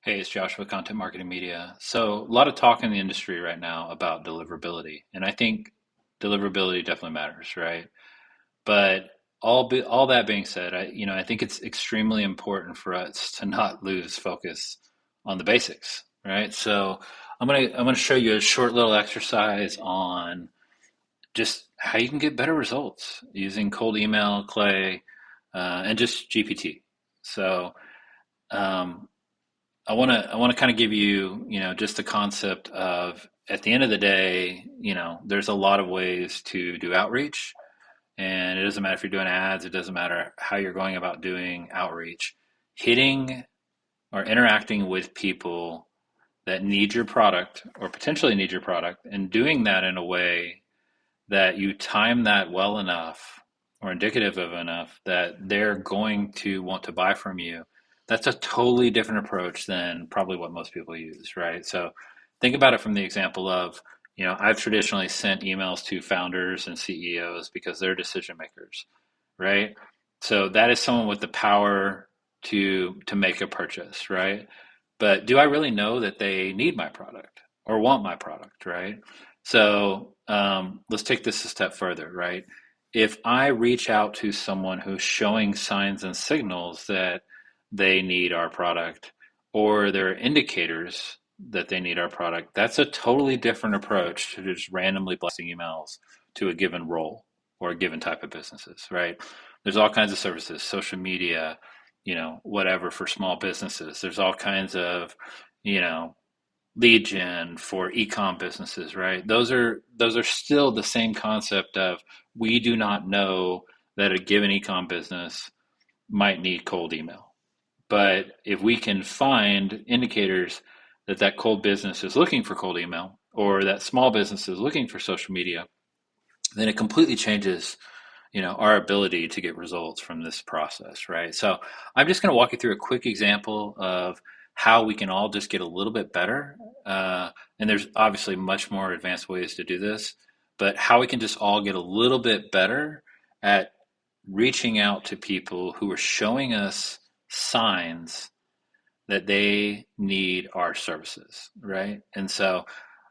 Hey, it's Joshua, Content Marketing Media. So, a lot of talk in the industry right now about deliverability, and I think deliverability definitely matters, right? But all that being said, I think it's extremely important for us to not lose focus on the basics, right? So, I'm gonna show you a short little exercise on just how you can get better results using cold email, Clay, and just GPT. So. Um, I want to kind of give you, just the concept of at the end of the day, there's a lot of ways to do outreach, and it doesn't matter if you're doing ads, it doesn't matter how you're going about doing outreach. Hitting or interacting with people that need your product or potentially need your product and doing that in a way that you time that well enough or indicative of enough that they're going to want to buy from you, that's a totally different approach than probably what most people use, right? So think about it from the example of, I've traditionally sent emails to founders and CEOs because they're decision makers, right? So that is someone with the power to make a purchase, right? But do I really know that they need my product or want my product, right? So let's take this a step further, right? If I reach out to someone who's showing signs and signals that they need our product or there are indicators that they need our product, that's a totally different approach to just randomly blasting emails to a given role or a given type of businesses, right? There's all kinds of services, social media, whatever for small businesses. There's all kinds of, you know, lead gen for e-com businesses, right? Those are still the same concept of we do not know that a given e-com business might need cold email. But if we can find indicators that that cold business is looking for cold email or that small business is looking for social media, then it completely changes our ability to get results from this process, right? So I'm just going to walk you through a quick example of how we can all just get a little bit better. And there's obviously much more advanced ways to do this, but how we can just all get a little bit better at reaching out to people who are showing us signs that they need our services, right? And so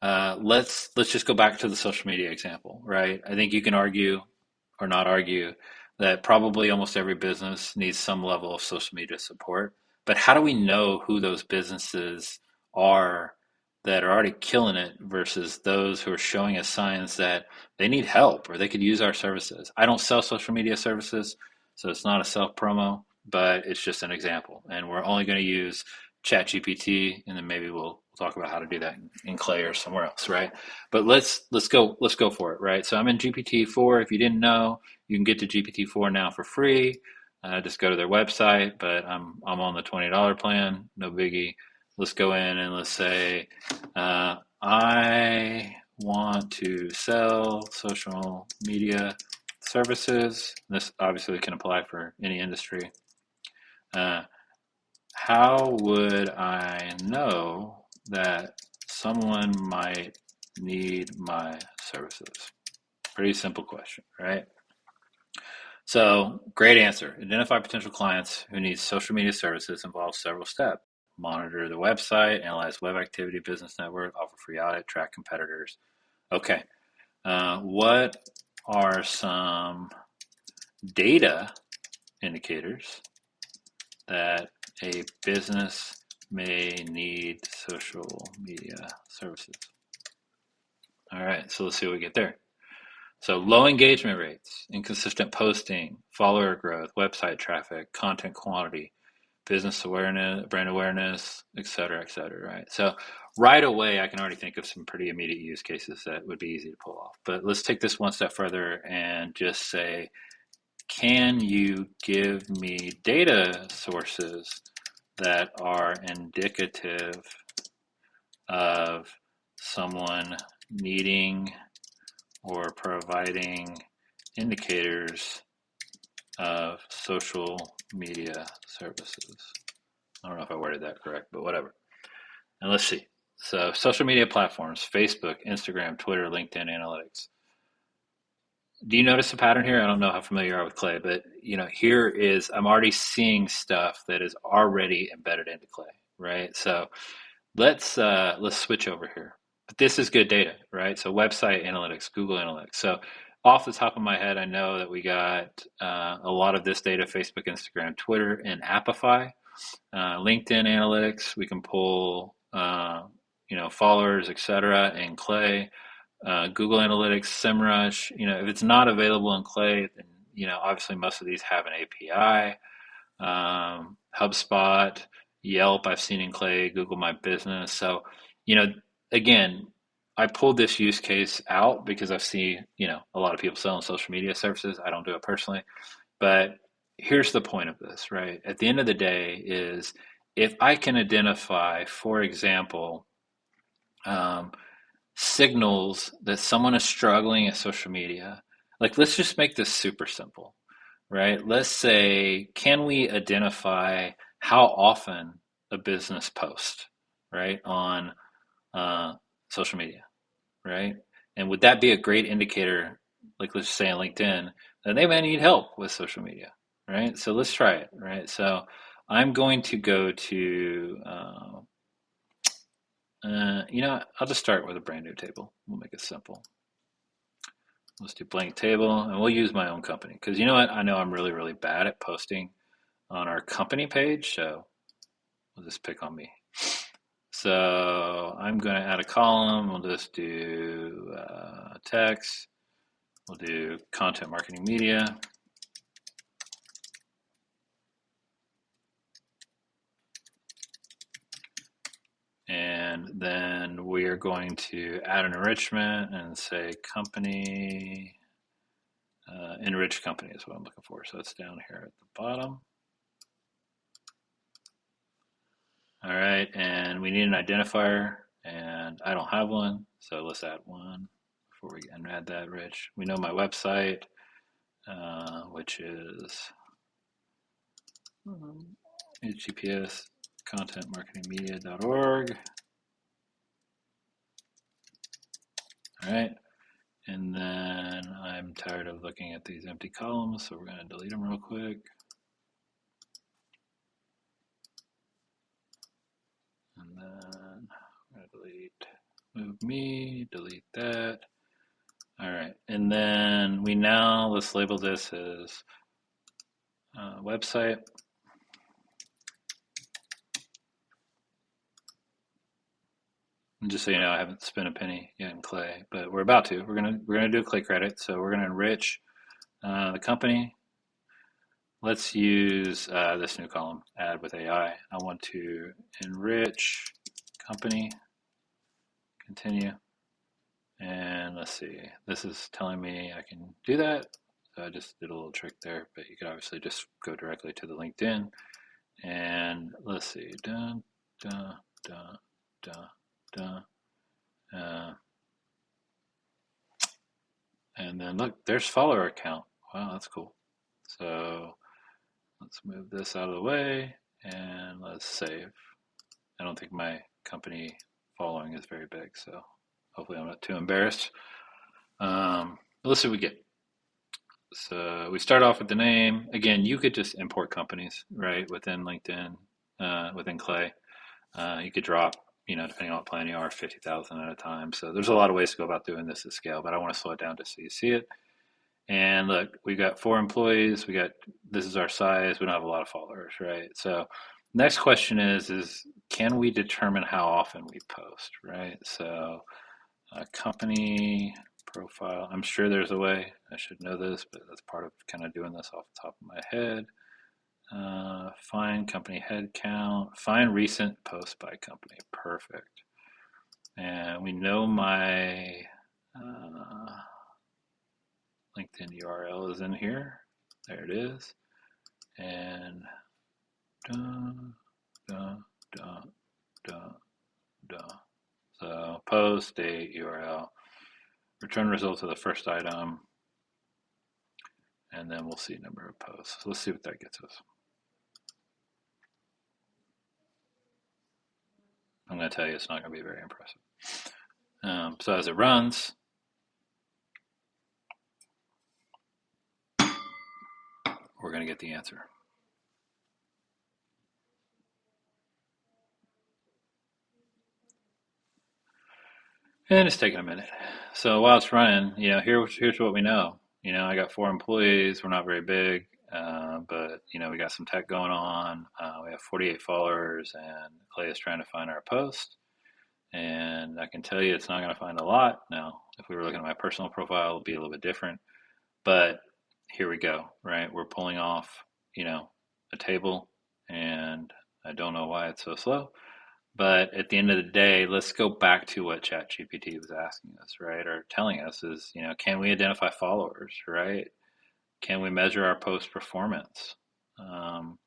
let's just go back to the social media example, right? I think you can argue or not argue that probably almost every business needs some level of social media support. But how do we know who those businesses are that are already killing it versus those who are showing us signs that they need help or they could use our services? I don't sell social media services, so it's not a self promo, but it's just an example. And we're only going to use ChatGPT, and then maybe we'll talk about how to do that in Clay or somewhere else, right? But let's go for it, right? So I'm in GPT-4. If you didn't know, you can get to GPT-4 now for free. Just go to their website, but I'm on the $20 plan, no biggie. Let's go in and let's say I want to sell social media services. This obviously can apply for any industry. Uh, how would I know that someone might need my services? Pretty simple question, right? So, great answer. Identify potential clients who need social media services involves several steps. Monitor the website, analyze web activity, business network, offer free audit, track competitors. Okay. What are some data indicators that a business may need social media services? All right, so let's see what we get there. So low engagement rates, inconsistent posting, follower growth, website traffic, content quantity, business awareness, brand awareness, et cetera, right? So right away, I can already think of some pretty immediate use cases that would be easy to pull off. But let's take this one step further and just say, can you give me data sources that are indicative of someone needing or providing indicators of social media services? I don't know if I worded that correct, but whatever. And let's see. So social media platforms, Facebook, Instagram, Twitter, LinkedIn, analytics. Do you notice a pattern here? I don't know how familiar you are with Clay, but here is, I'm already seeing stuff that is already embedded into Clay. right? So let's switch over here. But this is good data, right? So website analytics, Google Analytics. So off the top of my head, I know that we got a lot of this data: Facebook, Instagram, Twitter, and Appify. LinkedIn Analytics, we can pull followers, etc. in Clay. Google Analytics, SEMrush. If it's not available in Clay, then obviously most of these have an API. HubSpot, Yelp, I've seen in Clay, Google My Business. So, you know, again, I pulled this use case out because I've seen, a lot of people selling social media services. I don't do it personally, but here's the point of this, right? At the end of the day is if I can identify, for example, um, signals that someone is struggling at social media, like let's just make this super simple, right? Let's say, can we identify how often a business posts, right, on uh, social media, right? And would that be a great indicator, like let's just say on LinkedIn, that they may need help with social media, right? So let's try it, right? So I'm going to go to, I'll just start with a brand new table. We'll make it simple. Let's do blank table, and we'll use my own company because you know what? I know I'm really, really bad at posting on our company page, so we'll just pick on me. So I'm going to add a column. We'll just do text. We'll do content marketing media. And then we are going to add an enrichment and say company, enrich company is what I'm looking for. So it's down here at the bottom. All right, and we need an identifier, and I don't have one, so let's add one before we add that, Rich. We know my website, which is HTTPS contentmarketingmedia.org. All right, and then I'm tired of looking at these empty columns, so we're going to delete them real quick. And then I'm going to move me, delete that. All right, and then let's label this as website. And just so you know, I haven't spent a penny yet in Clay, but we're about to. We're gonna do a Clay credit, so we're gonna enrich the company. Let's use this new column, add with AI. I want to enrich company, continue, and let's see. This is telling me I can do that. So I just did a little trick there, but you could obviously just go directly to the LinkedIn. And let's see, dun, dun, dun, dun, dun. And then look, there's follower account. Wow, that's cool. So let's move this out of the way and let's save. I don't think my company following is very big, so hopefully I'm not too embarrassed. Let's see what we get. So we start off with the name. Again, you could just import companies, right, within LinkedIn, within Clay. You could drop, depending on what plan you are, 50,000 at a time. So there's a lot of ways to go about doing this at scale, but I want to slow it down just so you see it. And look, we got 4 employees. This is our size. We don't have a lot of followers, right? So next question is can we determine how often we post, right? So company profile. I'm sure there's a way. I should know this, but that's part of kind of doing this off the top of my head. Find company head count. Find recent post by company. Perfect. And we know my LinkedIn URL is in here. There it is. And so post, date, URL, return results of the first item, and then we'll see number of posts. So let's see what that gets us. I'm going to tell you it's not going to be very impressive. So as it runs, we're going to get the answer. And it's taking a minute. So while it's running, here's what we know. I got 4 employees. We're not very big, but we got some tech going on. We have 48 followers, and Clay is trying to find our post. And I can tell you, it's not going to find a lot. Now, if we were looking at my personal profile, it'd be a little bit different. But here we go, right? We're pulling off, a table, and I don't know why it's so slow. But at the end of the day, let's go back to what ChatGPT was asking us, right? Or telling us is, can we identify followers, right? Can we measure our post performance? Um,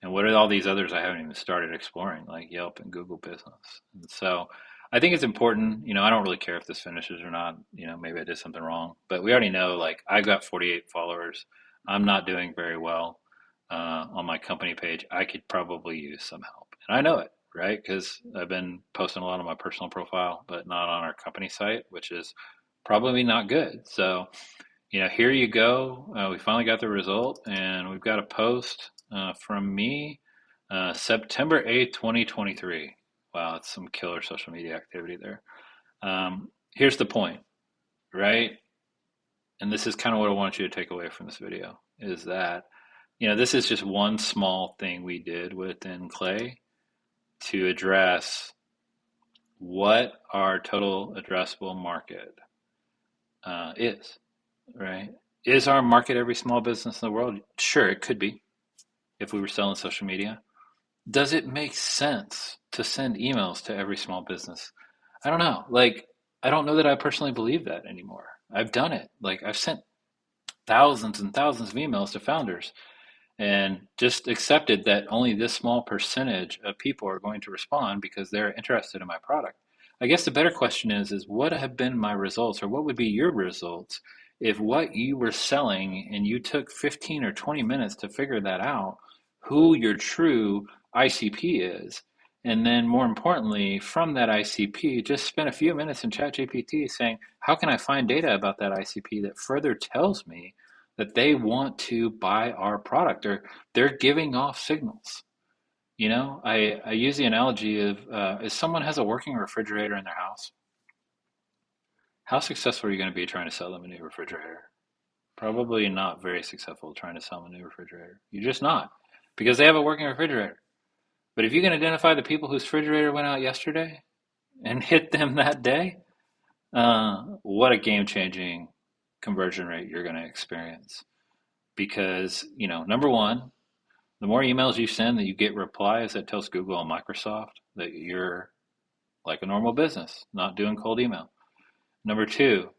and what are all these others I haven't even started exploring, like Yelp and Google Business? And so I think it's important. I don't really care if this finishes or not. Maybe I did something wrong, but we already know, like, I've got 48 followers. I'm not doing very well on my company page. I could probably use some help. And I know it, right? Because I've been posting a lot on my personal profile, but not on our company site, which is probably not good. So, here you go. We finally got the result, and we've got a post from me September 8th, 2023. Wow, that's some killer social media activity there. Here's the point, right? And this is kind of what I want you to take away from this video is that, this is just one small thing we did within Clay to address what our total addressable market is, right? Is our market every small business in the world? Sure, it could be if we were selling social media. Does it make sense to send emails to every small business? I don't know. Like, I don't know that I personally believe that anymore. I've done it. Like, I've sent thousands and thousands of emails to founders and just accepted that only this small percentage of people are going to respond because they're interested in my product. I guess the better question is what have been my results, or what would be your results if what you were selling and you took 15 or 20 minutes to figure that out, who your true ICP is, and then more importantly, from that ICP, just spend a few minutes in ChatGPT saying, how can I find data about that ICP that further tells me that they want to buy our product, or they're giving off signals. I use the analogy of if someone has a working refrigerator in their house, how successful are you going to be trying to sell them a new refrigerator? Probably not very successful trying to sell them a new refrigerator. You're just not, because they have a working refrigerator. But if you can identify the people whose refrigerator went out yesterday and hit them that day, what a game-changing conversion rate you're going to experience. Because, number one, the more emails you send that you get replies, that tells Google and Microsoft that you're like a normal business, not doing cold email. Number two,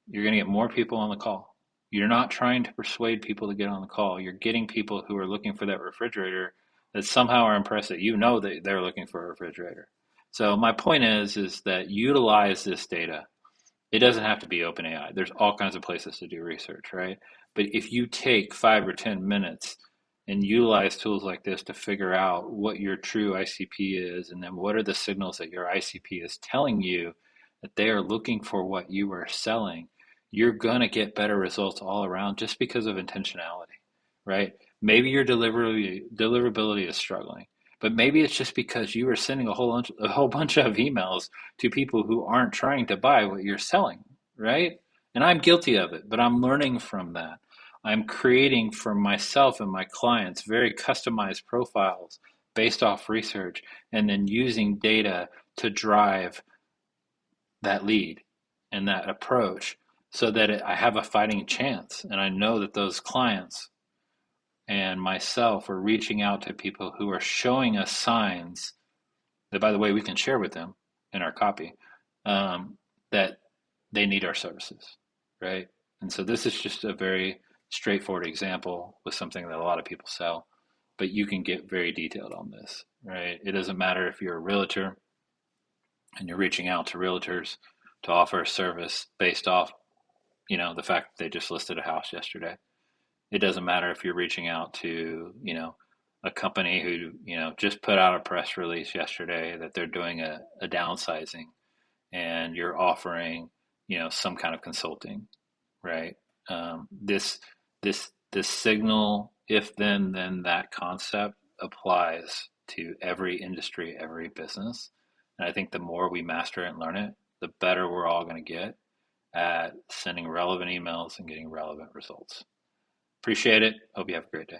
you're going to get more people on the call. You're not trying to persuade people to get on the call. You're getting people who are looking for that refrigerator that somehow are impressed that that they're looking for a refrigerator. So my point is that utilize this data. It doesn't have to be OpenAI. There's all kinds of places to do research, right? But if you take 5 or 10 minutes and utilize tools like this to figure out what your true ICP is, and then what are the signals that your ICP is telling you that they are looking for what you are selling, you're going to get better results all around just because of intentionality, right? Maybe your deliverability is struggling, but maybe it's just because you are sending a whole bunch of emails to people who aren't trying to buy what you're selling, right? And I'm guilty of it, but I'm learning from that. I'm creating for myself and my clients very customized profiles based off research, and then using data to drive that lead and that approach so that I have a fighting chance. And I know that those clients and myself are reaching out to people who are showing us signs that, by the way, we can share with them in our copy, that they need our services, right? And so this is just a very straightforward example with something that a lot of people sell, but you can get very detailed on this, right? It doesn't matter if you're a realtor and you're reaching out to realtors to offer a service based off, the fact that they just listed a house yesterday. It doesn't matter if you're reaching out to, a company who, just put out a press release yesterday that they're doing a downsizing, and you're offering, some kind of consulting, right? This signal, if then that concept applies to every industry, every business. And I think the more we master it and learn it, the better we're all going to get at sending relevant emails and getting relevant results. Appreciate it. Hope you have a great day.